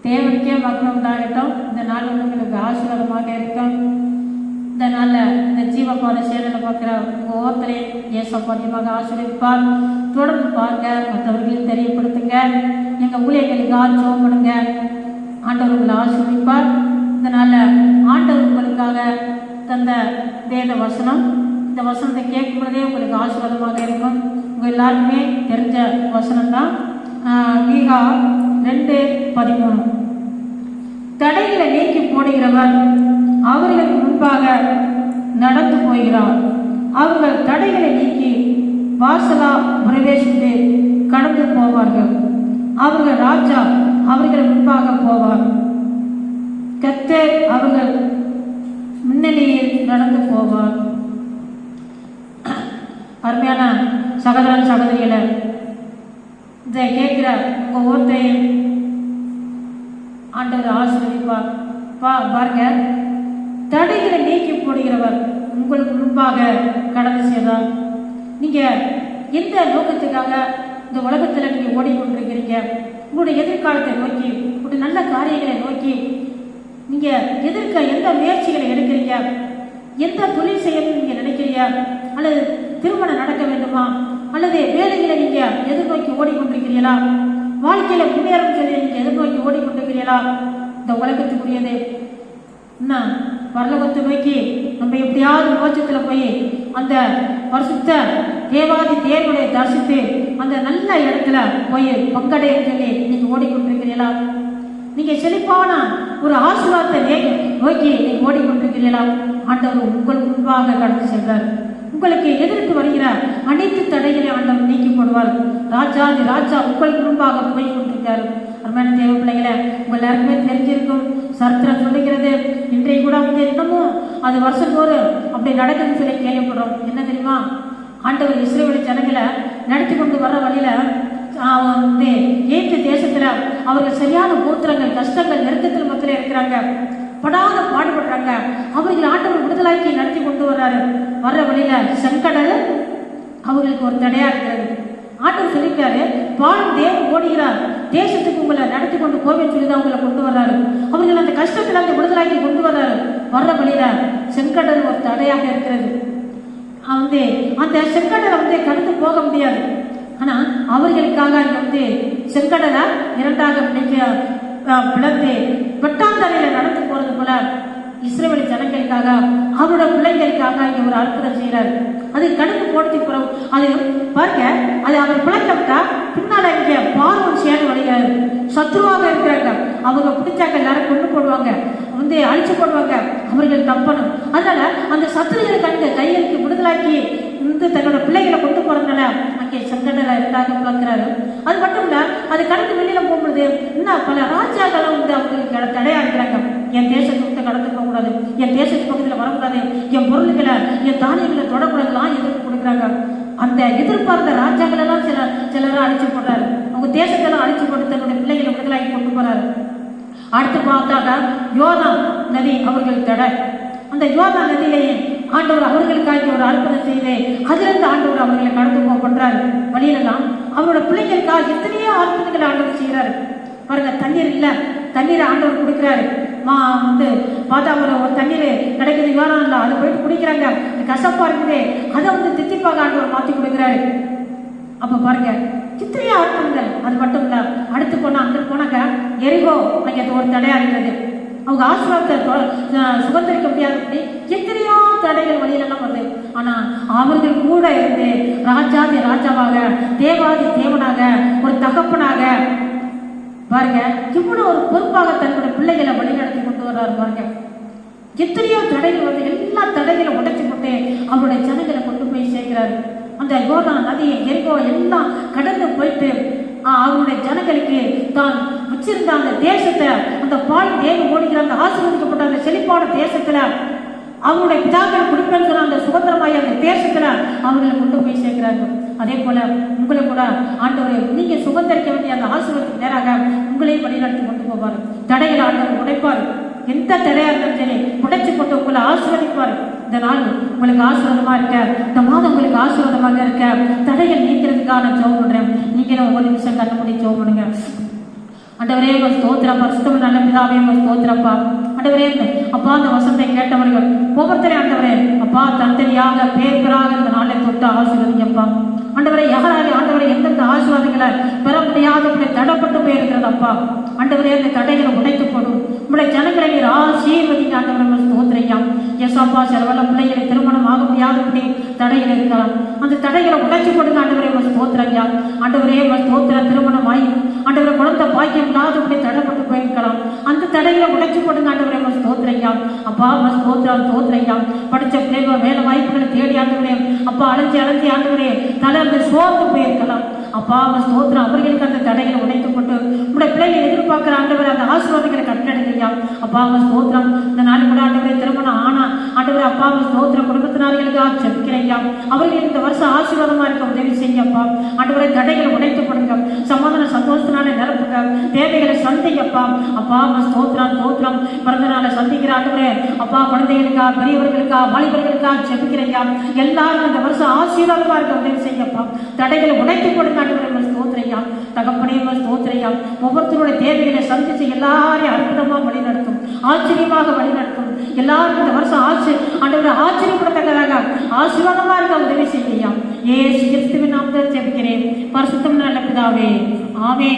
தேவனுக்கே மகிமை உண்டாகட்டும். இந்த நாள் உங்களுக்கு ஆசீர்வாதமாக இருக்கும். இந்த நாளில் இந்த ஜீவப்பாத சேனலை பார்க்குற உங்கள் ஒவ்வொருத்தரையும் ஏசப்பா அதிகமாக ஆசீர்வதிப்பார். தொடர்ந்து பாருங்க, மற்றவர்களையும் தெரியப்படுத்துங்க. எங்கள் ஊழியர்களுக்காக ஜெபம் பண்ணுங்க. ஆண்டவர் உங்களை ஆசீர்வதிப்பார். இந்த நாளில் ஆண்டவர் உங்களுக்காக தந்த வேத வசனம், இந்த வசனத்தை கேட்கும் பொழுதே உங்களுக்கு ஆசீர்வாதமாக இருக்கும். உங்கள் எல்லாருக்குமே தெரிஞ்ச வசனம் தான். மீகா 2:13. தடைகளை நீக்கி போடுகிறவர் அவர்களுக்கு முன்பாக நடந்து போகிறார். அவர்கள் தடைகளை நீக்கி வாசலா பிரவேசித்து கடந்து போவார்கள். அவர்கள் ராஜா அவர்கள் முன்பாக போவார். கர்த்தர் அவர்கள் முன்னணியில் நடந்து போவார். அருமையான சகோதரன் சகோதரிகளை, இதை கேட்கிற உங்க ஒவ்வொருத்தையும் ஆண்டவர் ஆசீர்வதிப்பார். பாருங்க, தடைகளை நீக்கி போடுகிறவர் உங்களுக்கு முன்பாக கடந்து செய்தார். நீங்க எந்த நோக்கத்துக்காக இந்த உலகத்துல நீங்க ஓடிக்கொண்டிருக்கிறீங்க? உங்களுடைய எதிர்காலத்தை நோக்கி, உங்களுடைய நல்ல காரியங்களை நோக்கி நீங்க எதிர்க்க எந்த முயற்சிகளை எடுக்கிறீங்க? எந்த தொழில் செய்யணும்னு நீங்க நினைக்கிறீங்க? அல்லது திருமணம் நடக்க வேண்டுமா? அல்லது வேலைகளை நீங்க எதிர்நோக்கி ஓடிக்கொண்டிருக்கிறீர்களா? வாழ்க்கையில முன்னேறும் சொல்லி நீங்க எதிர்நோக்கி ஓடிக்கொண்டிருக்கிறீர்களா? இந்த உலகத்துக்குரியது என்ன பரலோகத்தை நோக்கி நம்ம எப்படியாவது மோட்சத்துல போய் அந்த பரிசுத்த தேவாதி தேவனை தரிசித்து அந்த நல்ல இடத்துல போய் பங்கடைய சொல்லி நீங்க ஓடிக்கொண்டிருக்கிறீர்களா? நீங்க செழிப்பான ஒரு ஆசீர்வாதத்தை நோக்கி நீங்க ஓடிக்கொண்டிருக்கிறீர்களா? ஆண்டவர் உங்களுக்கு முன்பாக கடந்து சென்றார். உங்களுக்கு எதிர்த்து வருகிற அனைத்து தடைகளை ஆண்டவர் நீக்கி போடுவார். ராஜாதி ராஜா உங்களுக்கு முன்பாக போய் கொண்டிருக்காரு. அருமையான தேவ பிள்ளைகளை, உங்க எல்லாருக்குமே தெரிஞ்சிருக்கும். சரித்திரம் சொல்லுகிறது. இன்றைக்கு கூட இன்னமும் அது வருஷத்தோறும் அப்படி நடக்குதுன்னு சொல்லி கேள்விப்படுறோம். என்ன தெரியுமா? ஆண்டவர் இஸ்ரவேல் ஜனங்களை நடத்தி கொண்டு வர்ற வழியில எகிப்து தேசத்துல அவர்கள் சரியான கோத்திரங்கள், கஷ்டங்கள், நெருக்கத்தில் மத்தியில இருக்கிறாங்க. படாத பாடுபடுறாங்க. அவர்கள் ஆண்டவர் விடுதலாக்கி நடத்தி கொண்டு வர்ற வழியில செங்கடல் அவர்களுக்கு ஒரு தடையா இருக்கிறது. ஆண்டவர் சொல்லிக்கிறாரு, பாலும் தேவன் ஓடுகிறார், தேசத்துக்கு உங்களை நடத்தி கொண்டு போவேன்னு சொல்லிதான் உங்களை கொண்டு வர்றாரு. அவர்கள் அந்த கஷ்டத்துல அந்த விடுதலாக்கி கொண்டு வர்ற வழியில செங்கடல் ஒரு தடையாக இருக்கிறது. அந்த செங்கடலை கடந்து போக முடியாது. ஆனா அவர்களுக்காக அங்க செங்கடலை இரண்டாக பிளந்து வெட்டாந்தரையில நடந்து போறது போல இஸ்ரவேல் ஜனங்களுக்காக, அவரோட பிள்ளைகளுக்காக இங்க ஒரு அற்புதம் செய்யறாரு. அது கடந்து போனதுக்கு பிறகு அது பாருங்க, அது அவர் பிழைக்கப்பட்டா பின்னால இங்க பார்வன் சேர வருகிறாரு. சத்ருவாக இருக்கிறாங்க. அவங்க பிடிச்சாக்க எல்லாரும் கொண்டு போடுவாங்க, அழிச்சு போடுவாங்க. அவர்கள் தப்பணும். அதனால அந்த சத்துருகளுக்கு அங்க கையெழுத்து விடுதலாக்கி தன்னோட பிள்ளைகளை கொண்டு போறதுனால அங்கே செங்கடலை இரண்டாக பிளக்கிறாரு. அது மட்டும் இல்ல, அது கடந்து வெளியில போகும்போது இன்னும் பல ராஜாக்களும் அவங்களுக்கு தடையா இருக்கிறாங்க. என் தேசத்தை விட்டு கடந்து போக கூடாது, என் தேசத்து பக்கத்துல வரக்கூடாது, என் பொருள்களை, என் தானியங்களை தொடக்கூடாதுலாம் எதிர்ப்பு கொடுக்குறாங்க. அந்த எதிர்பார்த்த ராஜாக்கள் எல்லாம் சிலரா அழிச்சு போடுறாரு. அவங்க தேசத்தெல்லாம் அழிச்சு போட்டு தன்னுடைய பிள்ளைகளை விடுதலாக்கி கொண்டு போறாரு. அடுத்து பார்த்தாங்க யோர்தான் நதி அவர்கள் தடை. அந்த யோர்தான் நதியிலேயே ஆண்டவர் அவர்களுக்காக ஒரு அற்புதம் செய்து அதிலிருந்து ஆண்டவர் அவர்களை கடந்து போக பண்றாரு. வழியிலெல்லாம் அவரோட பிள்ளைகளுக்காக எத்தனையோ அற்புதங்களை ஆண்டவர் செய்யறாரு. பாருங்க, தண்ணீர் இல்ல, தண்ணீரை ஆண்டவர் கொடுக்கிறாரு. பார்த்தா ஒரு தண்ணீர் கிடைக்கிறது யோர்தான் இல்ல, அதை போயிட்டு குடிக்கிறாங்க. கசப்பா இருக்குது, அதை தித்திப்பாக ஆண்டவர் மாத்தி கொடுக்கிறாரு. அப்ப பாருங்க, எத்தனையோ அற்புதங்கள். அது மட்டும் இல்ல, அடுத்து அங்க போனாக்க எரிகோ அங்கே ஒரு தடையா இருக்கிறது. அவங்க ஆசீர்வாதத்தை சுதந்திரிக்க முடியாதபடி எத்தனையோ தடைகள் வழியிலெல்லாம் வருது. ஆனா அவர்கள் கூட இருந்து ராஜாதி ராஜாவாக, தேவாதி தேவனாக, ஒரு தகப்பனாக பாருங்க இவ்வளவு ஒரு பொறுப்பாக தன்னுடைய பிள்ளைகளை வழிநடத்தி கொண்டு வர்றாரு. பாருங்க, எத்தனையோ தடைகள் வந்து எல்லா தடைகளை உடைச்சு கொண்டு அவருடைய ஜனங்களை கொண்டு போய் சேர்க்கிறாரு. அந்த யோர்தான் நதி, எரிகோ எல்லாம் கடந்து போயிட்டு அவருடைய ஜனங்களுக்கு தான் வச்சிருந்த அந்த தேசத்தை, அந்த பால் தேவன் ஓடுகிற அந்த ஆசீர்வதிக்கப்பட்ட அந்த செழிப்பான தேசத்துல அவருடைய பிதாக்கள் குடிப்பேன்னு சொன்ன அந்த சுதந்திரமாய் அந்த தேசத்துல அவர்களை கொண்டு போய் சேர்க்கிறாங்க. அதே போல உங்களை கூட ஆண்டவர் நீங்க சுதந்திரிக்க வேண்டிய அந்த ஆசீர்வாதத்துக்கு நேராக உங்களையும் வழிநடத்தி கொண்டு போவார். தடைகளை ஆண்டவர் உடைப்பார். எந்த தடையா இருந்தாலும் சரி உடைச்சு போட்டு உங்களை ஆசீர்வதிப்பார். இந்த நாள் உங்களுக்கு ஆசீர்வாதமா இருக்க, இந்த மாதம் உங்களுக்கு ஆசீர்வாதமாக இருக்க, தடைகள் நீக்கிறதுக்காக நான் ஜெபம் பண்றேன். நீங்களும் ஒரு நிமிஷம் கண்ண மூடி ஜெபம் பண்ணுங்க. ஆண்டவரே ஸ்தோத்திரம், பரிசுத்தம் நல்ல பிதாவே ஸ்தோத்திரப்பா. ஆண்டவரே அப்பா அந்த வசனத்தை கேட்டவர்கள் ஒவ்வொருத்தரையும் ஆண்டவரே அப்பா தனித்தனியாக பேர்களாக இந்த நாளை தொட்டு ஆசீர்வதிங்கப்பா. ஆண்டவரை யாராலே ஆண்டவரை எந்தெந்த ஆசீர்வாதங்களை பெற முடியாதபடி தடைப்பட்டு போயிருக்கிறது அப்பா. ஆண்டவரே அந்த தடைகளை உடைத்து போடும் உங்களுடைய ஜனங்களை நீர் ஆசீர்வதிங்க ஆண்டவரை ஸ்தோத்திரையா. எஸ்அப்பா சிலவெல்லாம் பிள்ளைகளை திருமணம் ஆக முடியாதபடி தடைகள் இருக்கலாம், அந்த தடைகளை உடைச்சு போடுங்க ஆண்டவரே ஸ்தோத்திரையா. ஆண்டவரே ஸ்தோத்திரம் திருமணம் ஆகி ஆண்டவரை குழந்தை பாக்கியம் இல்லாதபடி தடைப்பட்டு போயிருக்கலாம், அந்த தடைகளை உடைச்சு போடுங்க ஆண்டவரே ஸ்தோத்திரையா. அப்பா ஸ்தோத்திரம் ஸ்தோத்திரையா. படிச்ச பிள்ளைகள் வேலை வாய்ப்புகளை தேடி ஆண்டவரே அப்பா அலைஞ்சி ஆண்டவரே தலை சோர்ந்து போயிருக்கலாம் அப்பா ஸ்தோத்திரம். அவர்களுக்கு அந்த தடைகளை உடைத்து போட்டு உங்களுடைய பிள்ளைகளை எதிர்பார்க்கிற ஆண்டவர் அந்த ஆசீர்வாதங்களை கட்டளையா அப்பா ஸ்தோத்திரம். இந்த நாள் கூட ஆண்டவரை திருமணம் ஆனா ஆண்டவரை அப்பா ஸ்தோத்திரம் குடும்பத்தினர்களுக்காக ஜெபிக்கிறையா. அவர்களுக்கு இந்த வருஷம் ஆசீர்வாதமா இருக்க உதவி செய்யப்பா. ஆண்டவரை தடைகளை உடைத்து கொடுங்க, சமாதான சந்தோஷத்தினால நிரப்புங்க, தேவைகளை சந்திங்கப்பா. அப்பா ஸ்தோத்திரம் ஸ்தோத்திரம். பிறந்த நாளை சந்திக்கிற ஆண்டவரே அப்பா குழந்தைகளுக்கா பெரியவர்களுக்கா வாலிபர்களுக்கா ஜெபிக்கிறையா. எல்லாரும் இந்த வருஷம் ஆசீர்வாதமா இருக்க உதவி செய்யப்பா. தடைகளை உடைத்து கொடுங்க ஆண்டவரே ஸ்தோத்திரையா. தகப்பனே ஸ்தோத்திரையா. ஒவ்வொருத்தருடைய தேவைகளை சந்திச்சு எல்லாரையும் அற்புதமா வழிநடத்தும், ஆச்சரியமாக வழிநடத்தும். எல்லாரும் இந்த வருஷம் ஆண்டவரை ஆச்சரியப்படத்தக்கதாக ஆசீர்வாதமா இருக்க உதவி செய்யா. ஏசு கிறிஸ்துவின் நாமத்தில் ஜெபிக்கிறேன் பரிசுத்தம் நல்ல பிதாவே, ஆமென்.